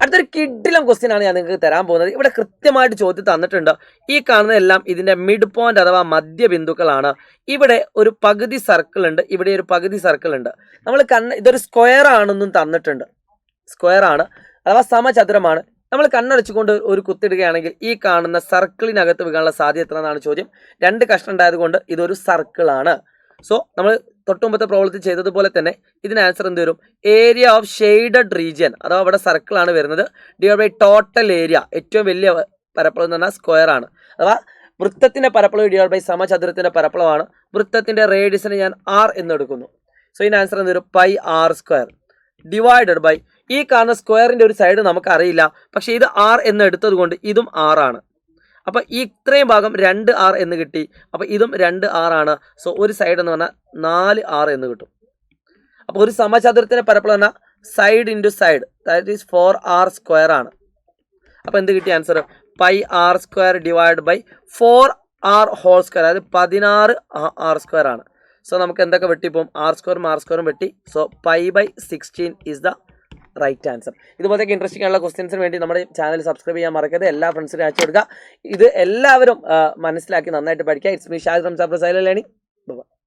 അടുത്തൊരു കിഡിലും ക്വസ്റ്റ്യൻ ആണ് ഞാൻ നിങ്ങൾക്ക് തരാൻ പോകുന്നത്. ഇവിടെ കൃത്യമായിട്ട് ചോദ്യം തന്നിട്ടുണ്ട്. ഈ കാണുന്നതെല്ലാം ഇതിന്റെ മിഡ് പോയിന്റ് അഥവാ മധ്യബിന്ദുക്കളാണ്. ഇവിടെ ഒരു പകുതി സർക്കിൾ ഉണ്ട്, ഇവിടെ ഒരു പകുതി സർക്കിൾ ഉണ്ട്. നമ്മൾ ഇതൊരു സ്ക്വയർ ആണെന്നും തന്നിട്ടുണ്ട്. സ്ക്വയർ ആണ് അഥവാ സമചതുരമാണ്. നമ്മൾ കണ്ണടച്ചുകൊണ്ട് ഒരു കുത്തിടുകയാണെങ്കിൽ ഈ കാണുന്ന സർക്കിളിനകത്ത് വീഴാനുള്ള സാധ്യത എത്ര എന്നാണ് ചോദ്യം. 2 കഷ്ണം ഉണ്ടായതുകൊണ്ട് ഇതൊരു സർക്കിളാണ്. സോ നമ്മൾ തൊട്ടുമുമ്പത്തെ പ്രോബ്ലത്തിൽ ചെയ്തതുപോലെ തന്നെ ഇതിന് ആൻസർ എന്ത് വരും? ഏരിയ ഓഫ് ഷെയ്ഡഡ് റീജിയൻ അഥവാ അവിടെ സർക്കിളാണ് വരുന്നത്. ഡിവൈഡ് ബൈ ടോട്ടൽ ഏരിയ, ഏറ്റവും വലിയ പരപ്പളവ് എന്ന് പറഞ്ഞാൽ സ്ക്വയർ ആണ്. അഥവാ വൃത്തത്തിന്റെ പരപ്പളവ് ഡിവൈഡ് ബൈ സമചതുരത്തിന്റെ പരപ്പളവാണ്. വൃത്തത്തിന്റെ റേഡിയസിന് ഞാൻ r എന്ന് എടുക്കുന്നു. സോ ഇതിന് ആൻസർ എന്ത് വരും? Pi r square divided by ഈ കാണുന്ന സ്ക്വയറിന്റെ ഒരു സൈഡ് നമുക്ക് അറിയില്ല, പക്ഷെ ഇത് r എന്ന് എടുത്തത് കൊണ്ട് ഇതും r ആണ്. അപ്പൊ ഈ ഇത്രയും ഭാഗം 2r എന്ന് കിട്ടി. അപ്പൊ ഇതും 2r ആണ്. സോ ഒരു സൈഡ് എന്ന് പറഞ്ഞാൽ 4r എന്ന് കിട്ടും. അപ്പൊ ഒരു സമചതുരത്തിന്റെ പരപ്പളവ് പറഞ്ഞാൽ side into side, that is 4r square ആണ്. അപ്പൊ എന്ത് കിട്ടിയ answer? Pi r square divide by 4r whole square, അതായത് 16r സ്ക്വയർ ആണ്. സോ നമുക്ക് എന്തൊക്കെ വെട്ടിപ്പോവും? r സ്ക്വയറും വെട്ടി. So pi by 16 is the right answer. ഇതുപോലത്തെ ഇൻട്രസ്റ്റിംഗ് ആയിട്ടുള്ള ക്വസ്റ്റ്യൻസിന് വേണ്ടി നമ്മുടെ ചാനൽ സബ്സ്ക്രൈബ് ചെയ്യാൻ മറക്കരുത്. എല്ലാ ഫ്രണ്ട്സിനും അയച്ചു കൊടുക്കുക. ഇത് എല്ലാവരും മനസ്സിലാക്കി നന്നായിട്ട് പഠിക്കുക. It's me Shahid from silent learning.